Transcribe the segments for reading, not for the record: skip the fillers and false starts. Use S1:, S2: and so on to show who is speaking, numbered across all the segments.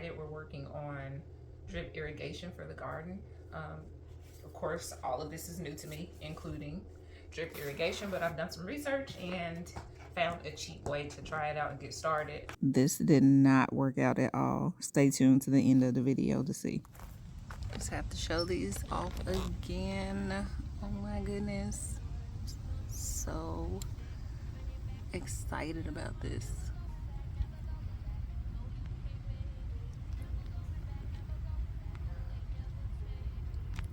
S1: started. We're working on drip irrigation for the garden. Of course, all of this is new to me, including drip irrigation, but I've done some research and found a cheap way to try it out and get started. This did not work out at all. Stay tuned to the end of the video to see. Just have to show these off again. Oh my goodness. So excited about this.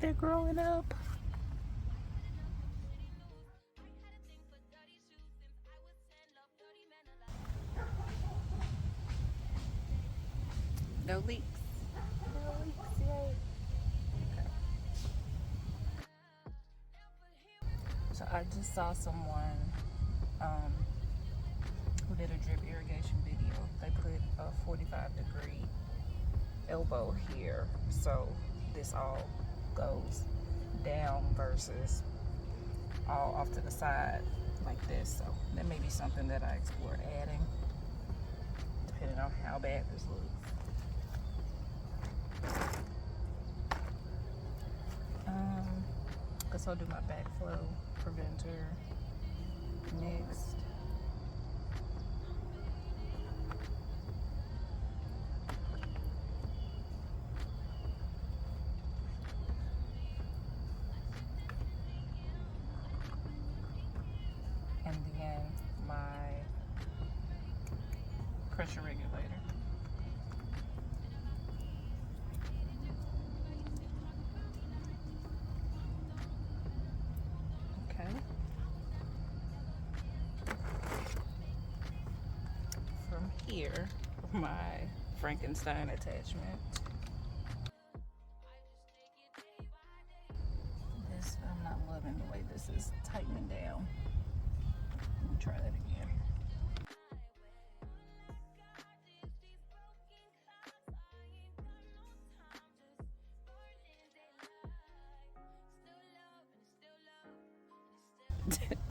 S1: They're growing up. No leaks. No leaks, yay. Okay. So I just saw someone who did a drip irrigation video. They put a 45-degree elbow here, so this all goes down versus all off to the side like this. So that may be something that I explore adding, depending on how bad this looks. Guess I'll do my backflow preventer next. And then my pressure regulator. Okay. From here, my Frankenstein attachment. This, I'm not loving the way this is tightening down. Let me try that again.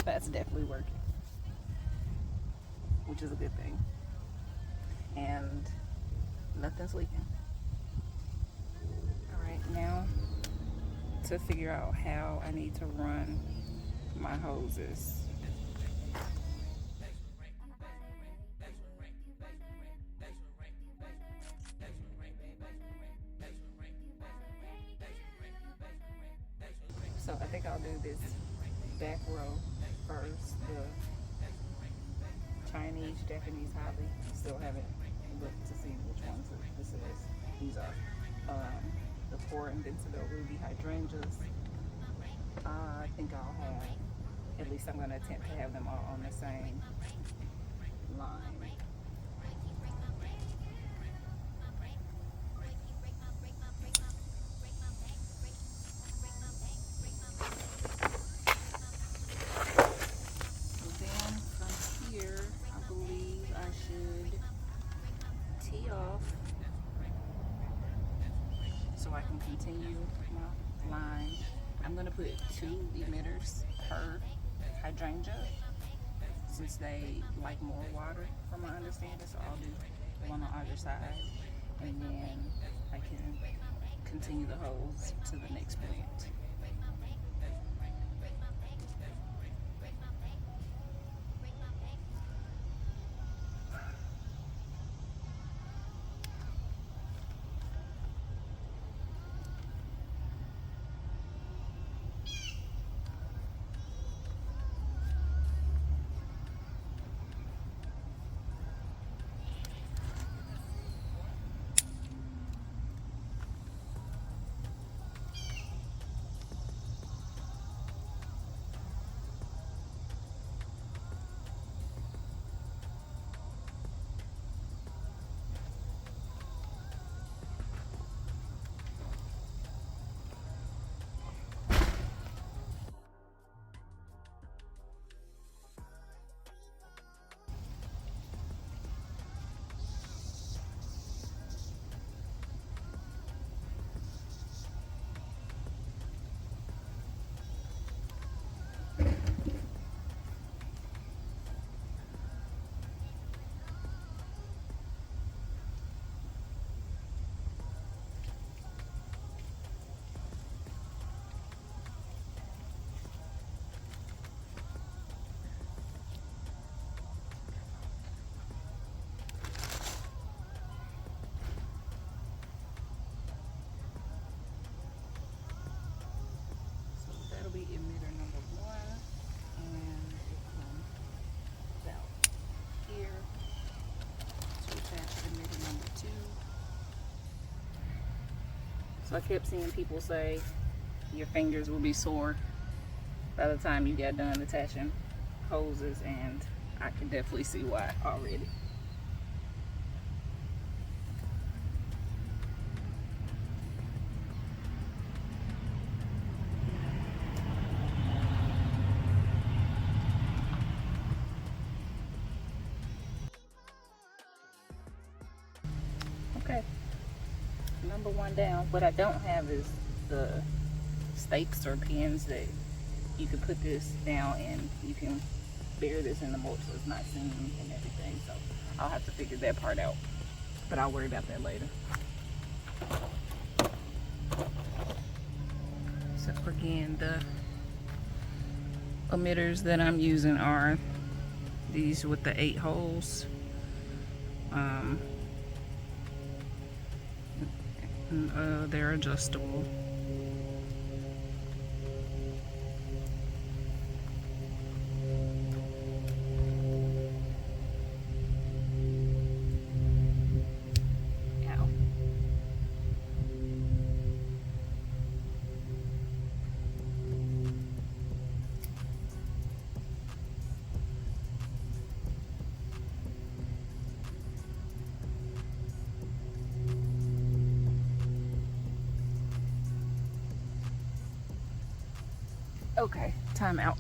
S1: That's definitely working, which is a good thing. And nothing's leaking. All right, now to figure out how I need to run my hoses. So I think I'll do this back row first, the Chinese, Japanese holly. Still haven't looked to see which ones this is. These are the 4 Invincibelle ruby hydrangeas. I think I'll have, at least I'm going to attempt to have them all on the same line. So I can continue my line. I'm going to put 2 emitters per hydrangea since they like more water from my understanding. So I'll do one on either side, and then I can continue the hose to the next plant. emitter number 1, and it comes about here to attach emitter number 2. So I kept seeing people say your fingers will be sore by the time you get done attaching hoses, and I can definitely see why already. Okay, number 1 down. What I don't have is the stakes or pins that you can put this down and you can bury this in the mulch so it's not seen and everything. So I'll have to figure that part out, but I'll worry about that later. So again, the emitters that I'm using are these with the 8 holes. They're adjustable. Ow. Okay, time out.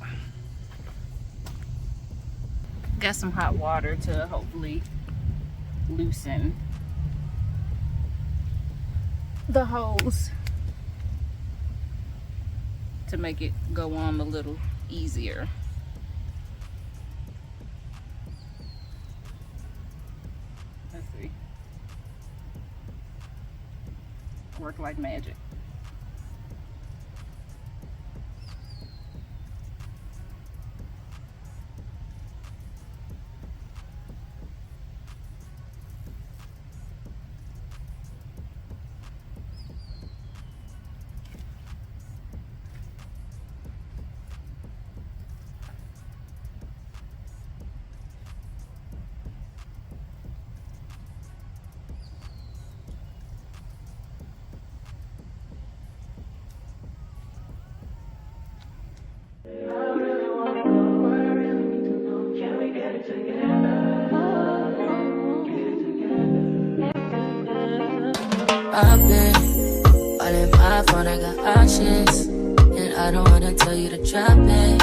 S1: Got some hot water to hopefully loosen the hose to make it go on a little easier. Let's see. Work like magic.
S2: I've been all in my phone, I got options, and I don't wanna tell you to drop it,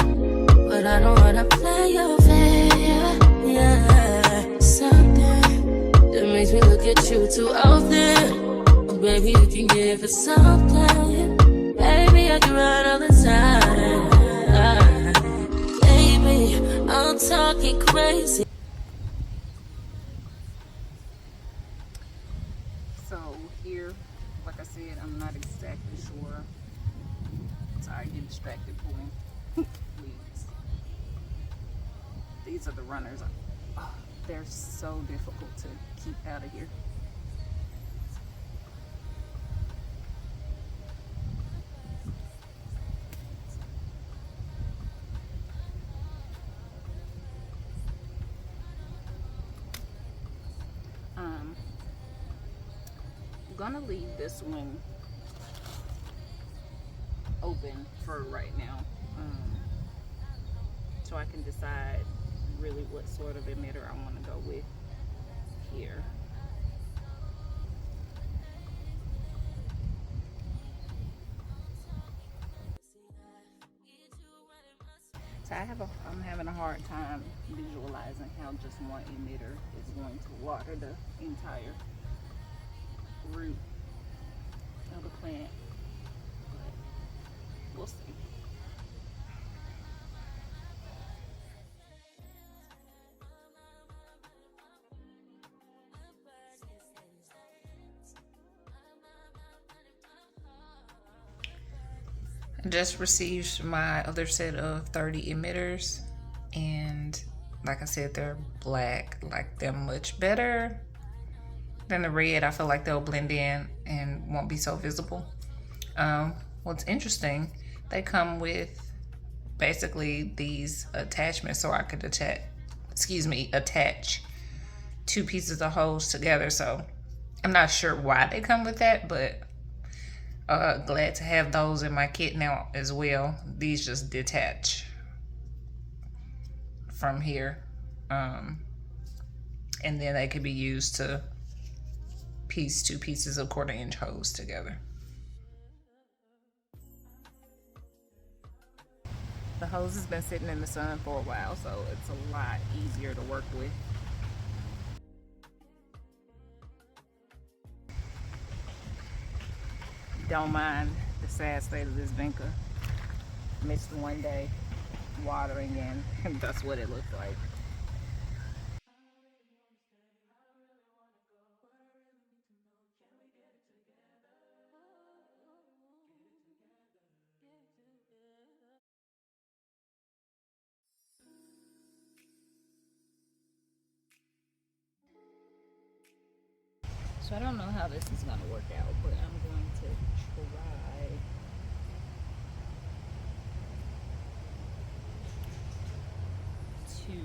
S2: but I don't wanna play your fair. Yeah, something that makes me look at you too often. Oh, baby, you can give it something. Baby, I can run all the time. Baby, I'm talking crazy.
S1: So here, like I said, I'm not exactly sure. Sorry, I get distracted pulling weeds. These are the runners. Oh, they're so difficult to keep out of here. I'm gonna leave this one open for right now, so I can decide really what sort of emitter I want to go with here. So I'm having a hard time visualizing how just one emitter is going to water the entire root of the plant, but we'll see. I just received my other set of 30 emitters, and like I said, they're black. Like, they're much better than the red. I feel like they'll blend in and won't be so visible. What's interesting, they come with basically these attachments so I could attach two pieces of hose together. So I'm not sure why they come with that, but glad to have those in my kit now as well. These just detach from here, and then they could be used to piece two pieces of 1/4-inch hose together. The hose has been sitting in the sun for a while, so it's a lot easier to work with. Don't mind the sad state of this vinca. Missed one day watering, and that's what it looked like. So I don't know how this is going to work out, but I'm going to try to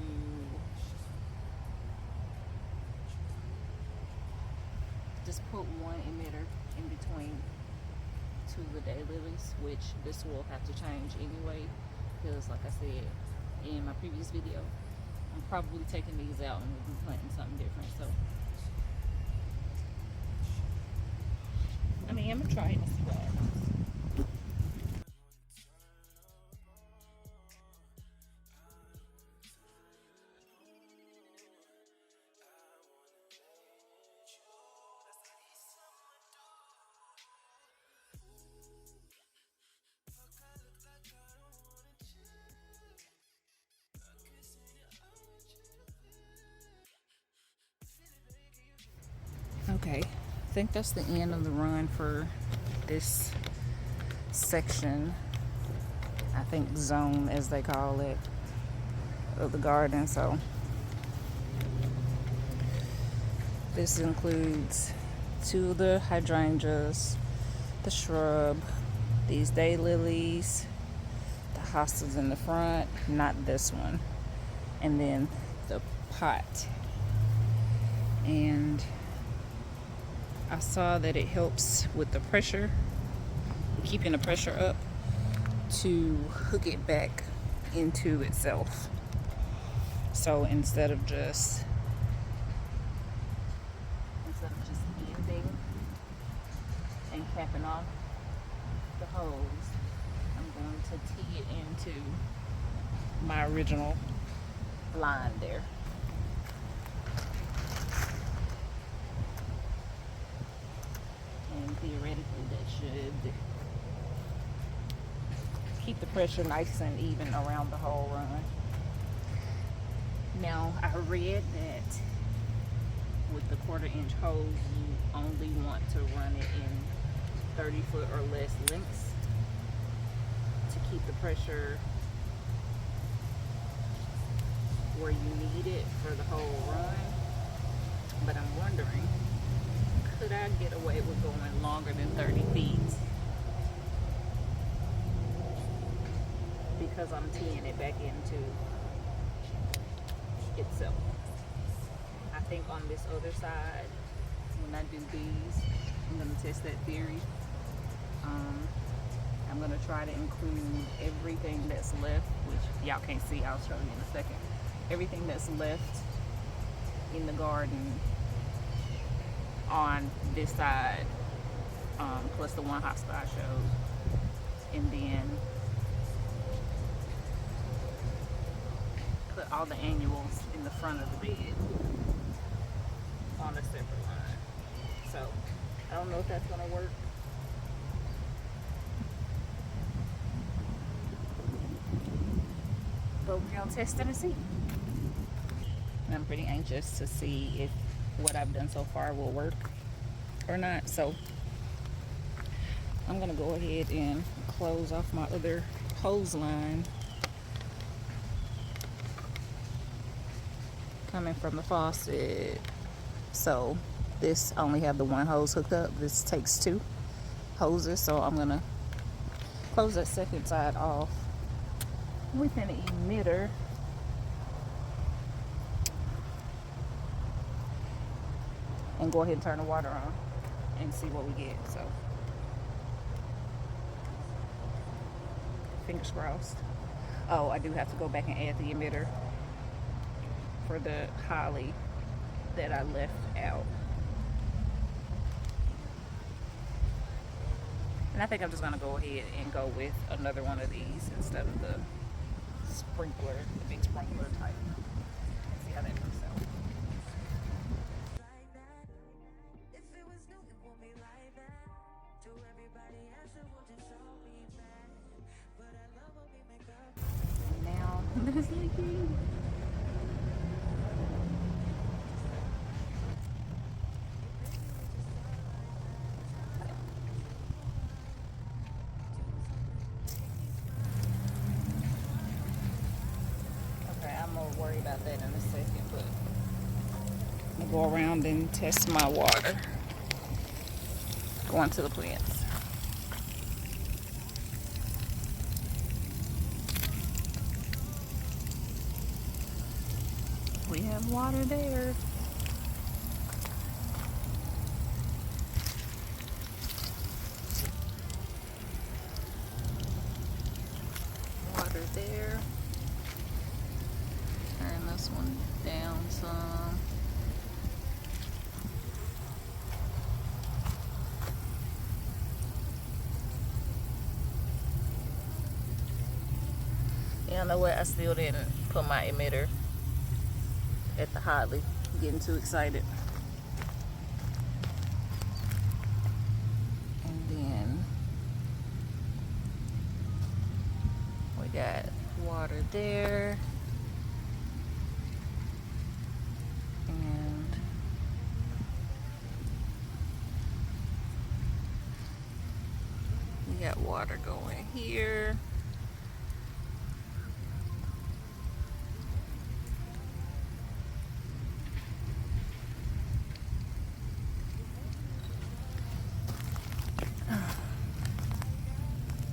S1: just put one emitter in between two of the daylilies, which this will have to change anyway, because like I said in my previous video, I'm probably taking these out and we'll be planting something different. So I mean, I'm gonna try it and see what happens. Okay, I think that's the end of the run for this section, I think zone as they call it, of the garden. So this includes two of the hydrangeas, the shrub, these daylilies, the hostas in the front, not this one, and then the pot. And I saw that it helps with the pressure, keeping the pressure up, to hook it back into itself. So instead of just ending and capping off the hose, I'm going to tee it into my original line there. And theoretically that should keep the pressure nice and even around the whole run. Now I read that with the 1/4-inch hose you only want to run it in 30-foot or less lengths to keep the pressure where you need it for the whole run. But I'm wondering, could I get away with going longer than 30 feet? Because I'm teeing it back into itself. I think on this other side, when I do these, I'm going to test that theory. I'm going to try to include everything that's left, which y'all can't see, I'll show you in a second. Everything that's left in the garden on this side, plus the one hosta I showed, and then put all the annuals in the front of the bed on a separate line. So I don't know if that's gonna work. But we're gonna test it and see. And I'm pretty anxious to see if what I've done so far will work or not. So I'm gonna go ahead and close off my other hose line coming from the faucet. So this only have the one hose hooked up. This takes two hoses, so I'm gonna close that second side off with an emitter. And go ahead and turn the water on and see what we get. So, fingers crossed. Oh, I do have to go back and add the emitter for the holly that I left out. And I think I'm just gonna go ahead and go with another one of these instead of the sprinkler, the big sprinkler type. See how that works out. Now this leaking. I'm gonna worry about that in a second, but I'm gonna go around and test my water going to the plants. We have water there. Water there. Turn this one down some. You know what? I still didn't put my emitter at the Hodley. Getting too excited. And then we got water there. And we got water going here.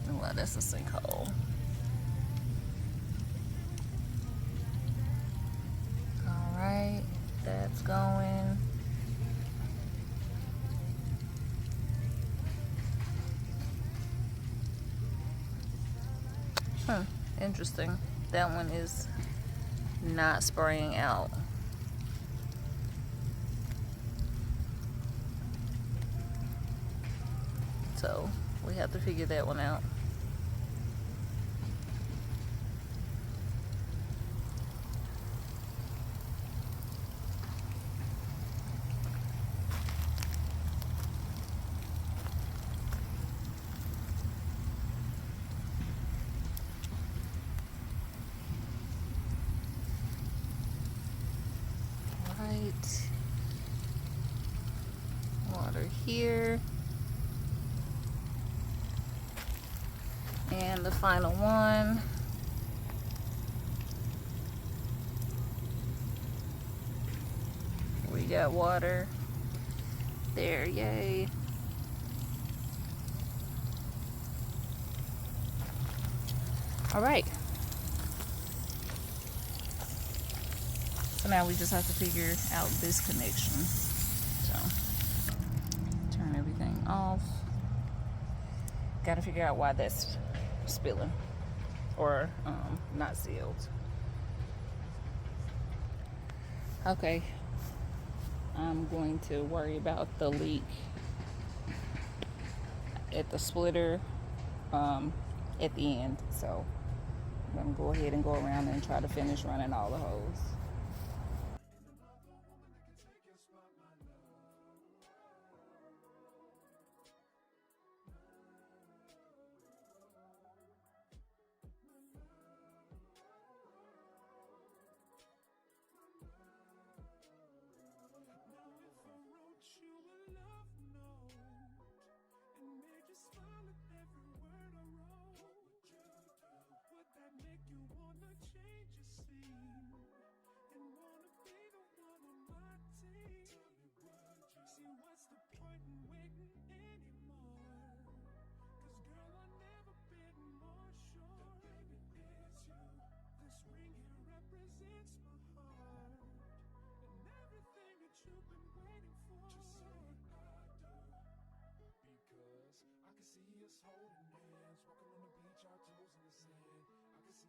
S1: Well, that's a sinkhole. All right, that's going. Interesting. That one is not spraying out. So we have to figure that one out. Water here. And the final one. We got water there, yay. All right. So now we just have to figure out this connection. So turn everything off. Got to figure out why that's spilling or not sealed. Okay, I'm going to worry about the leak at the splitter at the end. So I'm going to go ahead and go around and try to finish running all the hose.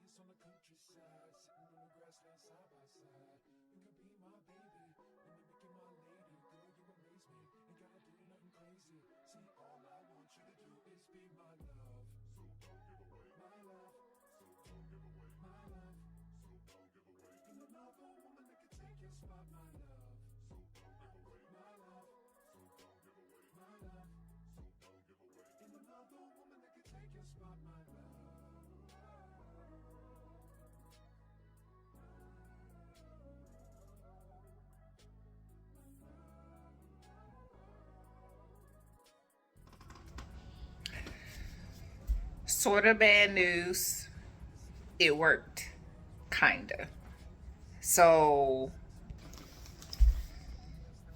S3: us on the countryside, sitting on the grassland side by side. You can be my baby, let me make you my lady. Girl, you amaze me, ain't gotta do nothing crazy. See, all I want you to do is be my love. So don't give away my love. So don't give away my love. So don't give away. Ain't another woman that can take your spot, my love. So don't give away my love. So don't give away my love. So don't give away. Ain't another woman that can take your spot, my love.
S1: Sort of bad news. It worked, kinda. So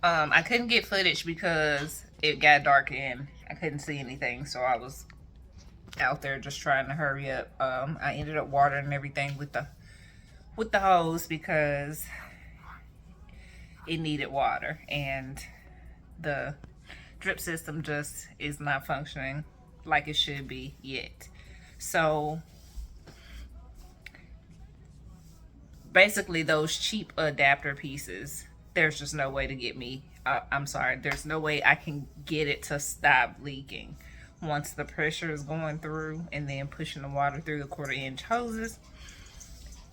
S1: I couldn't get footage because it got dark and I couldn't see anything, so I was out there just trying to hurry up. I ended up watering everything with the hose because it needed water, and the drip system just is not functioning like it should be yet. So basically those cheap adapter pieces, there's just no way to get me, I'm sorry, there's no way I can get it to stop leaking. Once the pressure is going through and then pushing the water through the 1/4-inch hoses,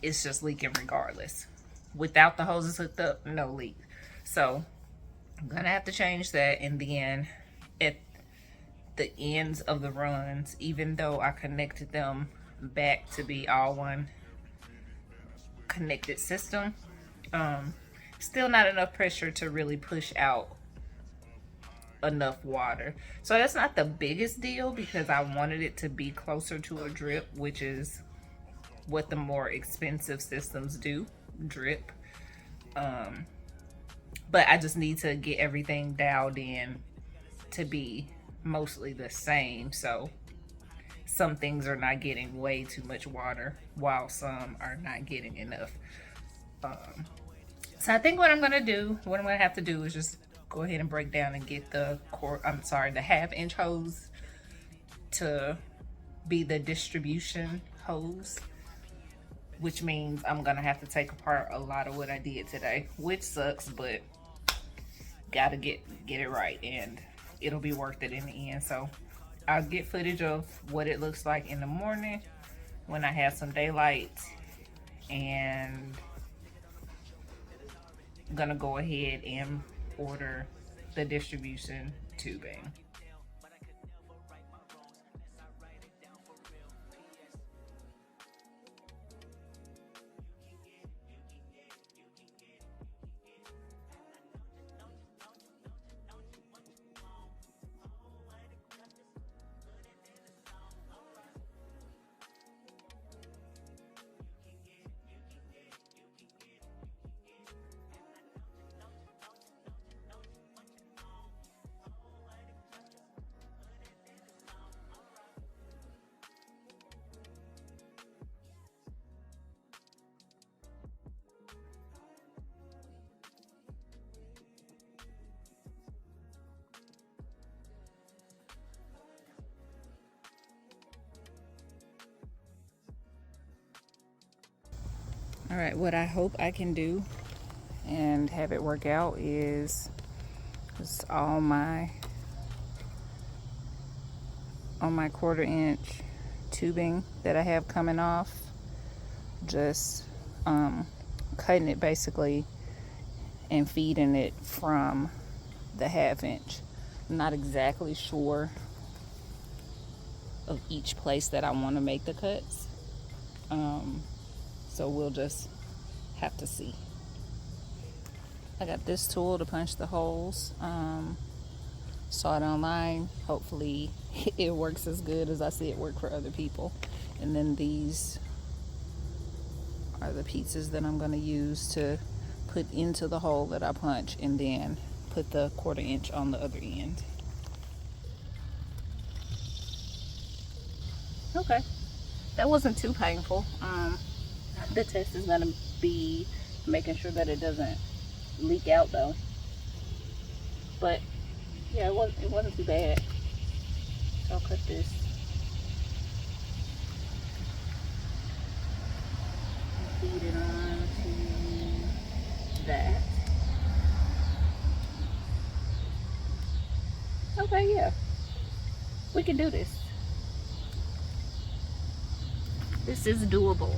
S1: it's just leaking regardless. Without the hoses hooked up, no leak. So I'm gonna have to change that. And then at the ends of the runs, even though I connected them back to be all one connected system, still not enough pressure to really push out enough water. So that's not the biggest deal because I wanted it to be closer to a drip, which is what the more expensive systems do, drip. But I just need to get everything dialed in to be mostly the same. So some things are not getting way too much water while some are not getting enough. So I think what I'm gonna have to do is just go ahead and break down and get the 1/2-inch hose to be the distribution hose, which means I'm gonna have to take apart a lot of what I did today, which sucks, but gotta get it right, and it'll be worth it in the end. So I'll get footage of what it looks like in the morning when I have some daylight, and I'm gonna go ahead and order the distribution tubing. All right, what I hope I can do and have it work out is just all my 1/4-inch tubing that I have coming off, just cutting it basically and feeding it from the 1/2-inch. I'm not exactly sure of each place that I want to make the cuts. So we'll just have to see. I got this tool to punch the holes. Saw it online. Hopefully it works as good as I see it work for other people. And then these are the pieces that I'm going to use to put into the hole that I punch, and then put the 1/4-inch on the other end. Okay, that wasn't too painful. The test is going to be making sure that it doesn't leak out though. But yeah, it wasn't too bad. So I'll cut this. Okay, yeah. We can do this. This is doable.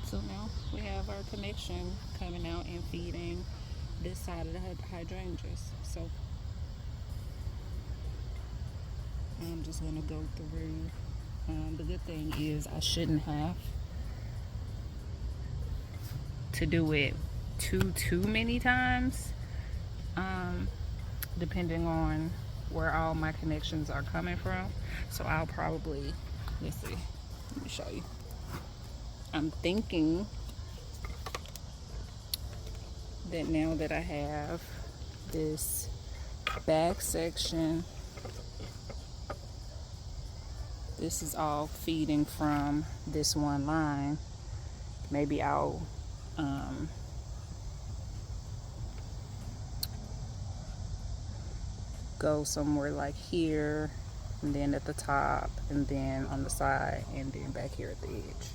S1: So now we have our connection coming out and feeding this side of the hydrangeas. So I'm just gonna go through. The good thing is I shouldn't have to do it too many times, depending on where all my connections are coming from. So I'll probably, let's see, let me show you. I'm thinking that now that I have this back section, this is all feeding from this one line, maybe I'll go somewhere like here, and then at the top, and then on the side, and then back here at the edge.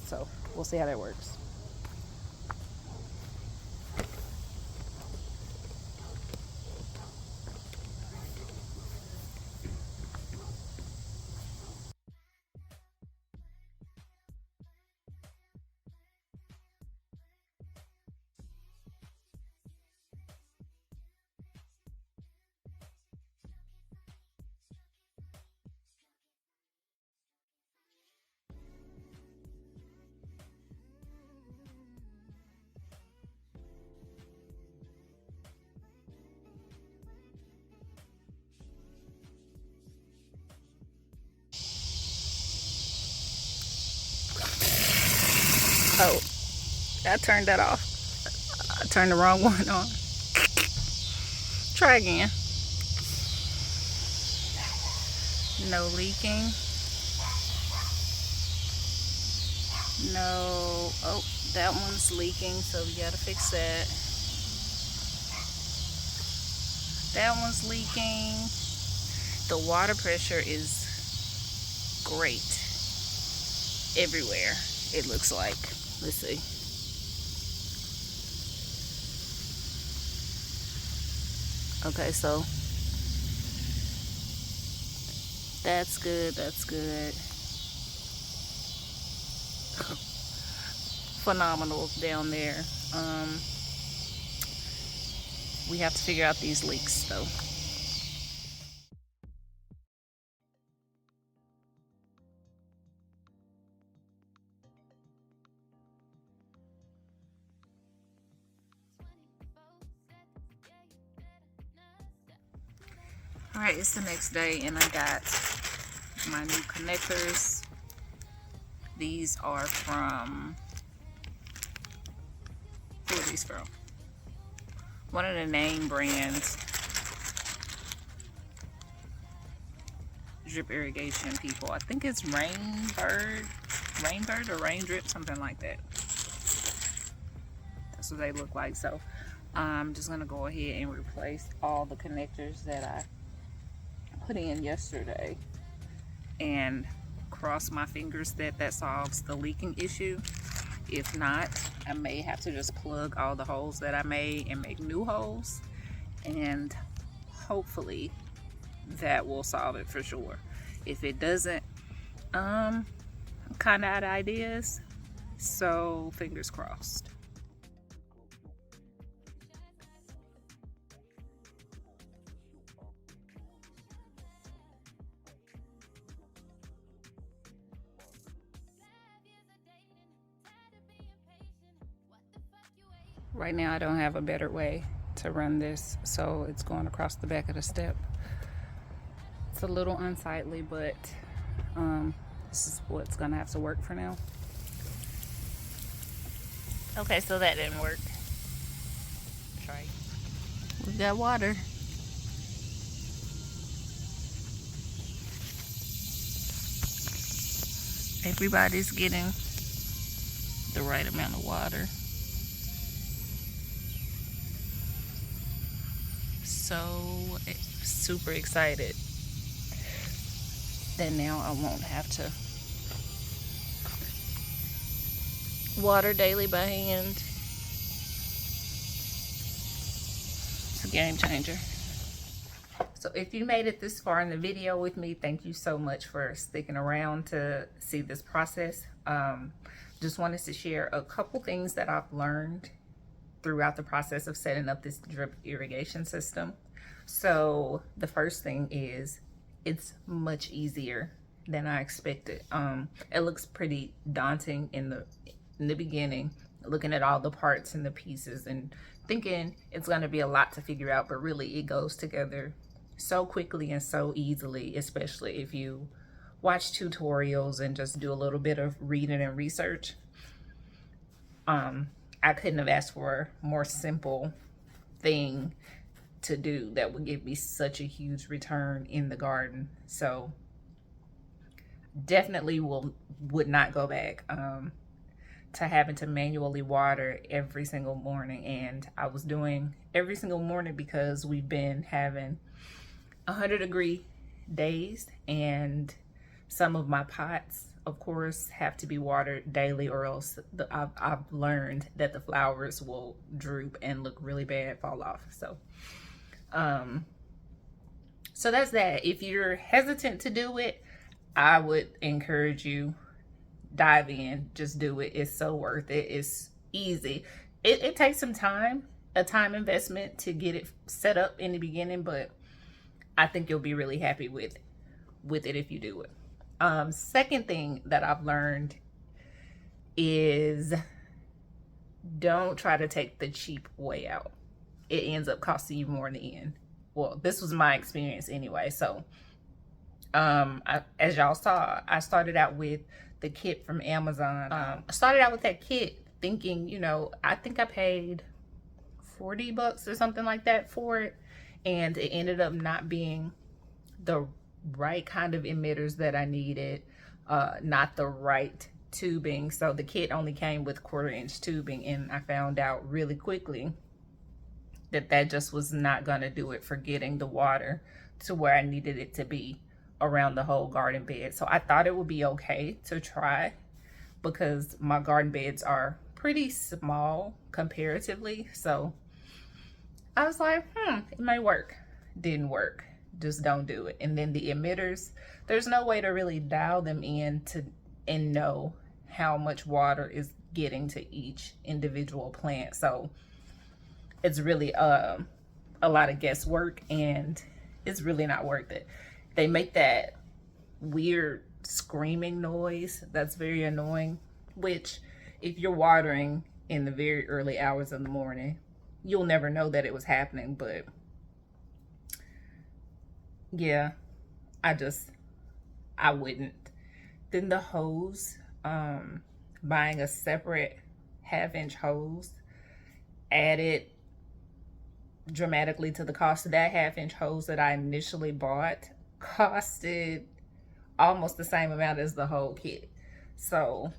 S1: So we'll see how that works. Oh, I turned that off. I turned the wrong one on. Try again. No leaking. No. Oh, that one's leaking, so we gotta fix that. That one's leaking. The water pressure is great everywhere, it looks like. Let's see. Okay, so that's good, that's good. Phenomenal down there. We have to figure out these leaks though. Alright, it's the next day and I got my new connectors. These are from, who are these from? One of the name brands. Drip Irrigation people. I think it's Rainbird or Raindrip, something like that. That's what they look like. So I'm just gonna go ahead and replace all the connectors that I put in yesterday and cross my fingers that that solves the leaking issue. If not, I may have to just plug all the holes that I made and make new holes, and hopefully that will solve it for sure. If it doesn't, I'm kind of out of ideas, so fingers crossed. Right now I don't have a better way to run this, so it's going across the back of the step. It's a little unsightly, but this is what's gonna have to work for now. Okay, so that didn't work. Try. We got water. Everybody's getting the right amount of water. So super excited that now I won't have to water daily by hand. It's a game changer. So if you made it this far in the video with me, thank you so much for sticking around to see this process. Just wanted to share a couple things that I've learned throughout the process of setting up this drip irrigation system. So the first thing is it's much easier than I expected. It looks pretty daunting in the beginning, looking at all the parts and the pieces and thinking it's going to be a lot to figure out, but really it goes together so quickly and so easily, especially if you watch tutorials and just do a little bit of reading and research. I couldn't have asked for a more simple thing to do that would give me such a huge return in the garden. So definitely would not go back to having to manually water every single morning. And I was doing every single morning because we've been having 100-degree days, and some of my pots, of course, have to be watered daily, or else I've learned that the flowers will droop and look really bad, fall off. So so that's that. If you're hesitant to do it, I would encourage you, dive in, just do it. It's so worth it. It's easy. It takes some time, a time investment to get it set up in the beginning, but I think you'll be really happy with it if you do it. Second thing that I've learned is don't try to take the cheap way out. It ends up costing you more in the end. Well, this was my experience anyway. So as y'all saw, I started out with the kit from Amazon. I started out with that kit thinking, you know, I think I paid $40 or something like that for it, and it ended up not being the right kind of emitters that I needed, not the right tubing. So the kit only came with 1/4-inch tubing, and I found out really quickly that just was not gonna do it for getting the water to where I needed it to be around the whole garden bed. So I thought it would be okay to try, because my garden beds are pretty small comparatively. So I was like, it may work. Didn't work. Just don't do it. And then the emitters, there's no way to really dial them in and know how much water is getting to each individual plant. So it's really a lot of guesswork, and it's really not worth it. They make that weird screaming noise that's very annoying, which if you're watering in the very early hours of the morning, you'll never know that it was happening. But yeah, I wouldn't. Then the hose, buying a separate 1/2-inch hose added dramatically to the cost of that 1/2-inch hose that I initially bought. Costed almost the same amount as the whole kit. So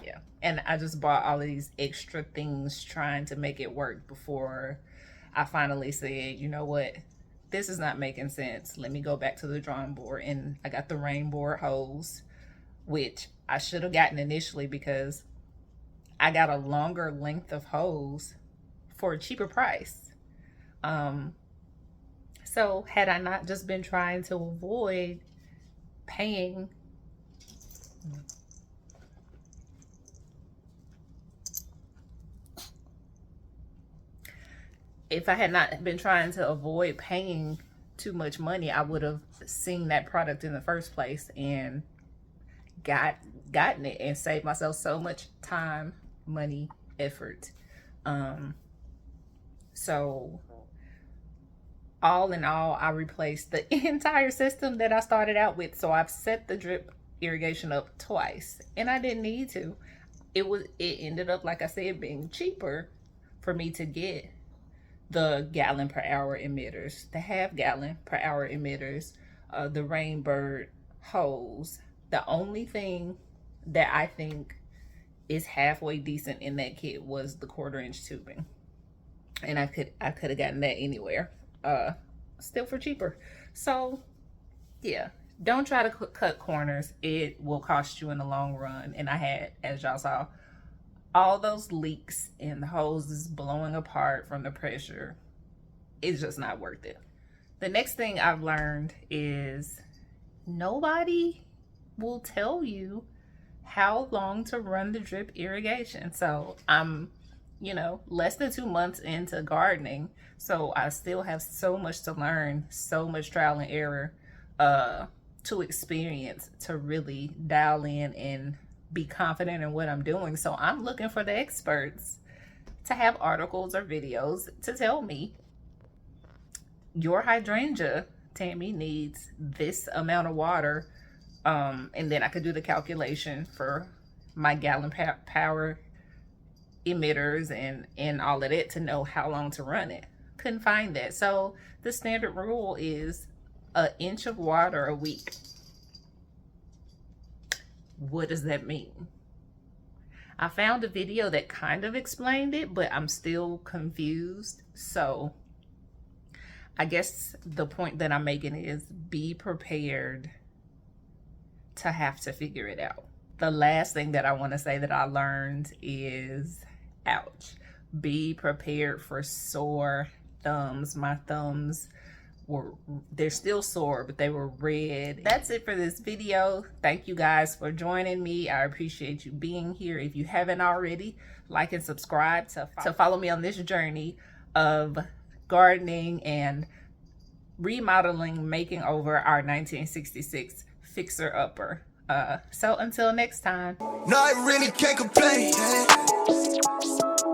S1: yeah, and I just bought all of these extra things trying to make it work before I finally said, you know what, this is not making sense. Let me go back to the drawing board. And I got the rainbow hose, which I should have gotten initially because I got a longer length of hose for a cheaper price. So had I not just been trying to avoid paying if I had not been trying to avoid paying too much money, I would have seen that product in the first place and gotten it and saved myself so much time, money, effort. So all in all, I replaced the entire system that I started out with. So I've set the drip irrigation up twice, and I didn't need to. It ended up, like I said, being cheaper for me to get the gallon per hour emitters, the 1/2 gallon per hour emitters, the Rainbird hose. The only thing that I think is halfway decent in that kit was the 1/4-inch tubing, and I could have gotten that anywhere, still for cheaper. So yeah, don't try to cut corners. It will cost you in the long run. And I had, as y'all saw, all those leaks and the hoses blowing apart from the pressure, it's just not worth it. The next thing I've learned is nobody will tell you how long to run the drip irrigation. So I'm, you know, less than 2 months into gardening, so I still have so much to learn, so much trial and error to experience to really dial in and be confident in what I'm doing. So I'm looking for the experts to have articles or videos to tell me your hydrangea, Tammy, needs this amount of water, and then I could do the calculation for my gallon power emitters and all of that to know how long to run it. Couldn't find that. So the standard rule is an inch of water a week. What does that mean? I found a video that kind of explained it, but I'm still confused. So I guess the point that I'm making is be prepared to have to figure it out. The last thing that I want to say that I learned is, ouch, be prepared for sore thumbs. My thumbs they're still sore, but they were red. That's it for this video. Thank you guys for joining me. I appreciate you being here. If you haven't already, like and subscribe to follow me on this journey of gardening and remodeling, making over our 1966 fixer upper. So until next time.
S3: No, I really can't complain.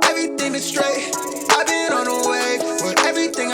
S3: Everything is straight. I've been on the way with everything.